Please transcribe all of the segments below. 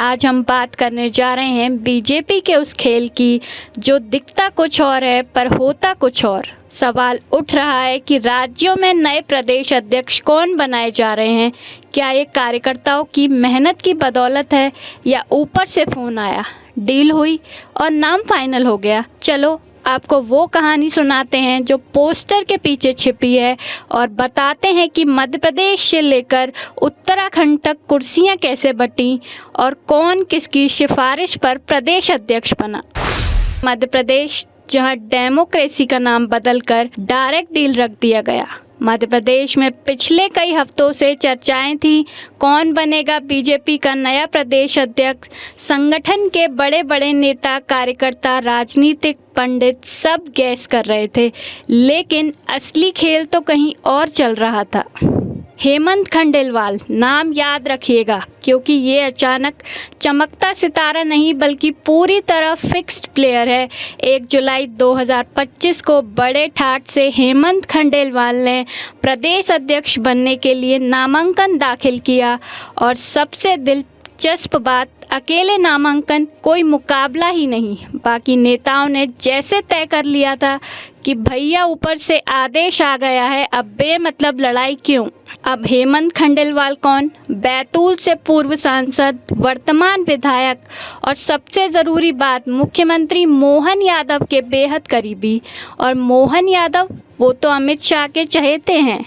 आज हम बात करने जा रहे हैं बीजेपी के उस खेल की जो दिखता कुछ और है पर होता कुछ और। सवाल उठ रहा है कि राज्यों में नए प्रदेश अध्यक्ष कौन बनाए जा रहे हैं। क्या ये कार्यकर्ताओं की मेहनत की बदौलत है या ऊपर से फ़ोन आया, डील हुई और नाम फाइनल हो गया। चलो आपको वो कहानी सुनाते हैं जो पोस्टर के पीछे छिपी है और बताते हैं कि मध्य प्रदेश से लेकर उत्तराखंड तक कुर्सियां कैसे बंटी और कौन किसकी सिफारिश पर प्रदेश अध्यक्ष बना। मध्य प्रदेश, जहां डेमोक्रेसी का नाम बदलकर डायरेक्ट डील रख दिया गया। मध्य प्रदेश में पिछले कई हफ्तों से चर्चाएं थी कौन बनेगा बीजेपी का नया प्रदेश अध्यक्ष। संगठन के बड़े बड़े नेता, कार्यकर्ता, राजनीतिक पंडित सब गैस कर रहे थे, लेकिन असली खेल तो कहीं और चल रहा था। हेमंत खंडेलवाल नाम याद रखिएगा, क्योंकि ये अचानक चमकता सितारा नहीं बल्कि पूरी तरह फिक्स्ड प्लेयर है। 1 जुलाई 2025 को बड़े ठाठ से हेमंत खंडेलवाल ने प्रदेश अध्यक्ष बनने के लिए नामांकन दाखिल किया और सबसे दिलचस्प बात, अकेले नामांकन, कोई मुकाबला ही नहीं। बाकी नेताओं ने जैसे तय कर लिया था कि भैया ऊपर से आदेश आ गया है, अब बेमतलब लड़ाई क्यों। अब हेमंत खंडेलवाल कौन? बैतूल से पूर्व सांसद, वर्तमान विधायक और सबसे ज़रूरी बात, मुख्यमंत्री मोहन यादव के बेहद करीबी। और मोहन यादव वो तो अमित शाह के चहेते हैं।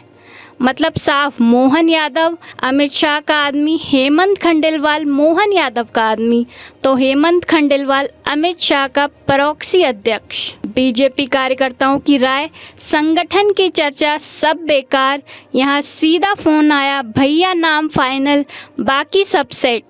मतलब साफ, मोहन यादव अमित शाह का आदमी, हेमंत खंडेलवाल मोहन यादव का आदमी। तो हेमंत खंडेलवाल अमित शाह का प्रॉक्सी अध्यक्ष। बीजेपी कार्यकर्ताओं की राय, संगठन की चर्चा, सब बेकार। यहाँ सीधा फोन आया, भैया नाम फाइनल, बाकी सब सेट।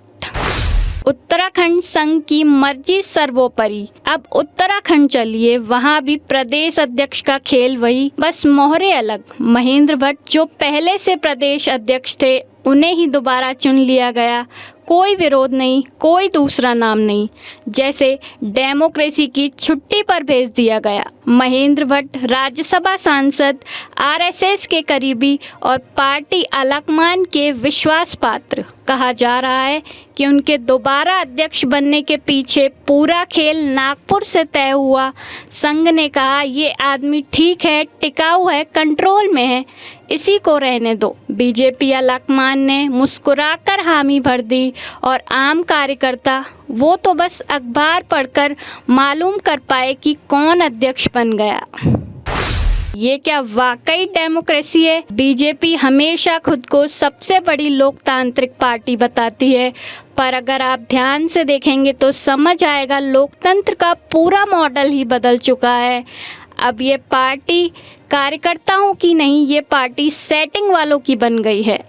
उत्तराखंड संघ की मर्जी सर्वोपरि। अब उत्तराखंड चलिए, वहाँ भी प्रदेश अध्यक्ष का खेल वही, बस मोहरे अलग। महेंद्र भट्ट जो पहले से प्रदेश अध्यक्ष थे, उन्हें ही दोबारा चुन लिया गया। कोई विरोध नहीं, कोई दूसरा नाम नहीं, जैसे डेमोक्रेसी की छुट्टी पर भेज दिया गया। महेंद्र भट्ट राज्यसभा सांसद, आरएसएस के करीबी और पार्टी आलाकमान के विश्वास पात्र। कहा जा रहा है कि उनके दोबारा अध्यक्ष बनने के पीछे पूरा खेल नागपुर से तय हुआ। संघ ने कहा ये आदमी ठीक है, टिकाऊ है, कंट्रोल में है, इसी को रहने दो। बीजेपी आलाकमान ने मुस्कुराकर हामी भर दी और आम कार्यकर्ता वो तो बस अखबार पढ़कर मालूम कर पाए कि कौन अध्यक्ष बन गया। ये क्या वाकई डेमोक्रेसी है? बीजेपी हमेशा खुद को सबसे बड़ी लोकतांत्रिक पार्टी बताती है, पर अगर आप ध्यान से देखेंगे तो समझ आएगा लोकतंत्र का पूरा मॉडल ही बदल चुका है। अब ये पार्टी कार्यकर्ताओं की नहीं, ये पार्टी सेटिंग वालों की बन गई है।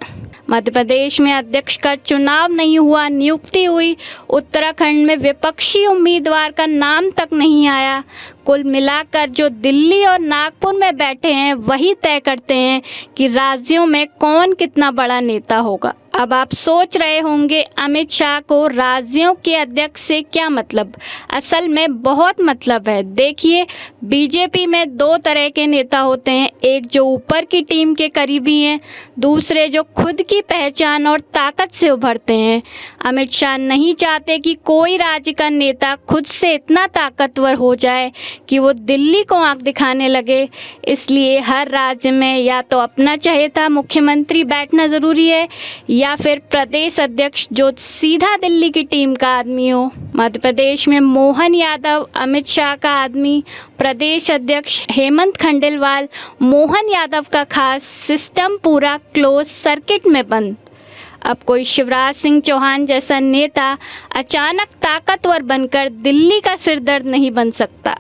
मध्य प्रदेश में अध्यक्ष का चुनाव नहीं हुआ, नियुक्ति हुई। उत्तराखंड में विपक्षी उम्मीदवार का नाम तक नहीं आया। कुल मिलाकर जो दिल्ली और नागपुर में बैठे हैं वही तय करते हैं कि राज्यों में कौन कितना बड़ा नेता होगा। अब आप सोच रहे होंगे अमित शाह को राज्यों के अध्यक्ष से क्या मतलब? असल में बहुत मतलब है। देखिए, बीजेपी में 2 तरह के नेता होते हैं, एक जो ऊपर की टीम के करीबी हैं, दूसरे जो खुद की पहचान और ताकत से उभरते हैं। अमित शाह नहीं चाहते कि कोई राज्य का नेता खुद से इतना ताकतवर हो जाए कि वो दिल्ली को आंख दिखाने लगे। इसलिए हर राज्य में या तो अपना चहेता मुख्यमंत्री बैठना ज़रूरी है या फिर प्रदेश अध्यक्ष जो सीधा दिल्ली की टीम का आदमी हो। मध्य प्रदेश में मोहन यादव अमित शाह का आदमी, प्रदेश अध्यक्ष हेमंत खंडेलवाल मोहन यादव का खास, सिस्टम पूरा क्लोज सर्किट में बंद। अब कोई शिवराज सिंह चौहान जैसा नेता अचानक ताकतवर बनकर दिल्ली का सिरदर्द नहीं बन सकता।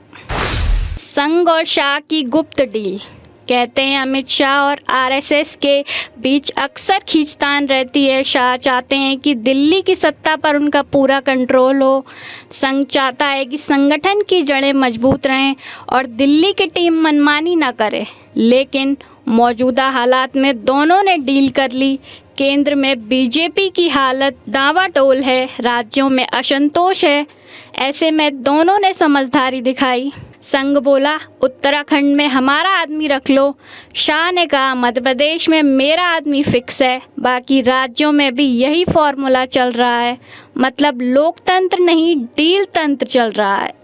संघ और शाह की गुप्त डील। कहते हैं अमित शाह और आरएसएस के बीच अक्सर खींचतान रहती है। शाह चाहते हैं कि दिल्ली की सत्ता पर उनका पूरा कंट्रोल हो। संघ चाहता है कि संगठन की जड़ें मजबूत रहें और दिल्ली की टीम मनमानी ना करे। लेकिन मौजूदा हालात में दोनों ने डील कर ली। केंद्र में बीजेपी की हालत डावाडोल है, राज्यों में असंतोष है। ऐसे में दोनों ने समझदारी दिखाई। संघ बोला उत्तराखंड में हमारा आदमी रख लो। शाह ने कहा मध्य प्रदेश में मेरा आदमी फिक्स है। बाकी राज्यों में भी यही फॉर्मूला चल रहा है, मतलब लोकतंत्र नहीं डील तंत्र चल रहा है।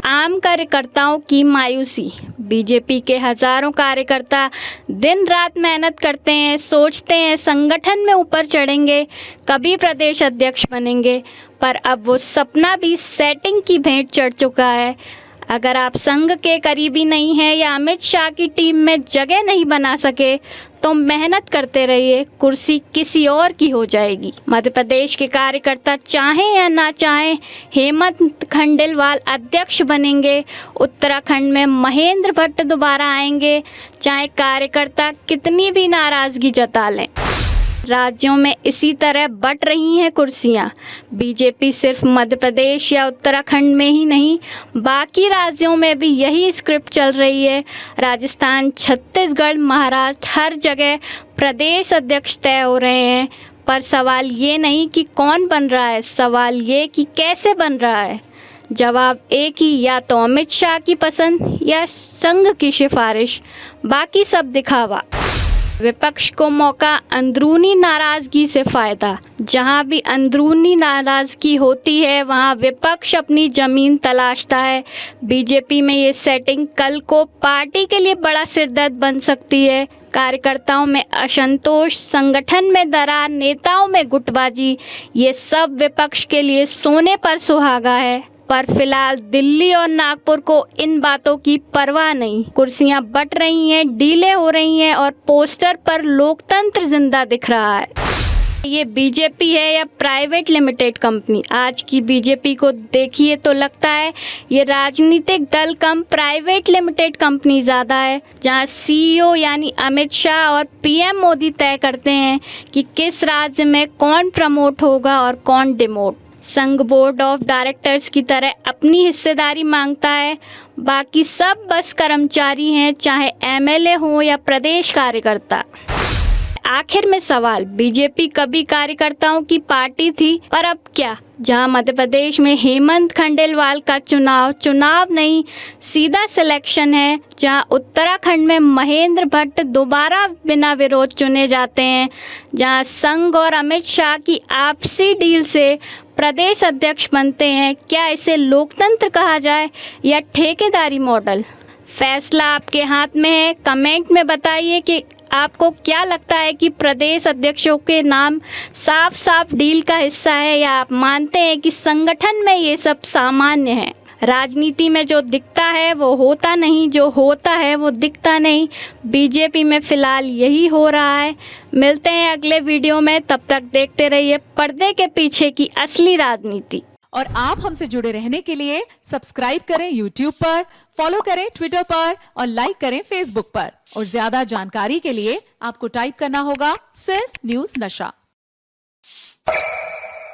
आम कार्यकर्ताओं की मायूसी। बीजेपी के हजारों कार्यकर्ता दिन रात मेहनत करते हैं, सोचते हैं संगठन में ऊपर चढ़ेंगे, कभी प्रदेश अध्यक्ष बनेंगे, पर अब वो सपना भी सेटिंग की भेंट चढ़ चुका है। अगर आप संघ के करीबी नहीं हैं या अमित शाह की टीम में जगह नहीं बना सके तो मेहनत करते रहिए, कुर्सी किसी और की हो जाएगी। मध्य प्रदेश के कार्यकर्ता चाहें या ना चाहें हेमंत खंडेलवाल अध्यक्ष बनेंगे। उत्तराखंड में महेंद्र भट्ट दोबारा आएंगे, चाहे कार्यकर्ता कितनी भी नाराजगी जता लें। राज्यों में इसी तरह बंट रही हैं कुर्सियां। बीजेपी सिर्फ मध्य प्रदेश या उत्तराखंड में ही नहीं, बाकी राज्यों में भी यही स्क्रिप्ट चल रही है। राजस्थान, छत्तीसगढ़, महाराष्ट्र, हर जगह प्रदेश अध्यक्ष तय हो रहे हैं। पर सवाल ये नहीं कि कौन बन रहा है, सवाल ये कि कैसे बन रहा है। जवाब एक ही, या तो अमित शाह की पसंद या संघ की सिफारिश, बाकी सब दिखावा। विपक्ष को मौका, अंदरूनी नाराजगी से फायदा। जहां भी अंदरूनी नाराजगी होती है वहां विपक्ष अपनी जमीन तलाशता है। बीजेपी में ये सेटिंग कल को पार्टी के लिए बड़ा सिरदर्द बन सकती है। कार्यकर्ताओं में असंतोष, संगठन में दरार, नेताओं में गुटबाजी, ये सब विपक्ष के लिए सोने पर सुहागा है। पर फिलहाल दिल्ली और नागपुर को इन बातों की परवाह नहीं। कुर्सियां बंट रही हैं, डीलें हो रही हैं और पोस्टर पर लोकतंत्र जिंदा दिख रहा है। ये बीजेपी है या प्राइवेट लिमिटेड कंपनी? आज की बीजेपी को देखिए तो लगता है ये राजनीतिक दल कम प्राइवेट लिमिटेड कंपनी ज़्यादा है, जहां सीईओ यानी अमित शाह और पीएम मोदी तय करते हैं कि किस राज्य में कौन प्रमोट होगा और कौन डिमोट। संघ बोर्ड ऑफ डायरेक्टर्स की तरह अपनी हिस्सेदारी मांगता है, बाकी सब बस कर्मचारी हैं, चाहे एमएलए हो या प्रदेश कार्यकर्ता। आखिर में सवाल, बीजेपी कभी कार्यकर्ताओं की पार्टी थी, पर अब क्या? जहां मध्य प्रदेश में हेमंत खंडेलवाल का चुनाव नहीं सीधा सिलेक्शन है, जहां उत्तराखंड में महेंद्र भट्ट दोबारा बिना विरोध चुने जाते हैं, जहां संघ और अमित शाह की आपसी डील से प्रदेश अध्यक्ष बनते हैं, क्या इसे लोकतंत्र कहा जाए या ठेकेदारी मॉडल? फैसला आपके हाथ में है। कमेंट में बताइए कि आपको क्या लगता है कि प्रदेश अध्यक्षों के नाम साफ साफ डील का हिस्सा है, या आप मानते हैं कि संगठन में ये सब सामान्य है? राजनीति में जो दिखता है वो होता नहीं, जो होता है वो दिखता नहीं। बीजेपी में फिलहाल यही हो रहा है। मिलते हैं अगले वीडियो में, तब तक देखते रहिए पर्दे के पीछे की असली राजनीति। और आप हमसे जुड़े रहने के लिए सब्सक्राइब करें YouTube पर, फॉलो करें Twitter पर और लाइक करें Facebook पर। और ज्यादा जानकारी के लिए आपको टाइप करना होगा सिर्फ न्यूज़ नशा।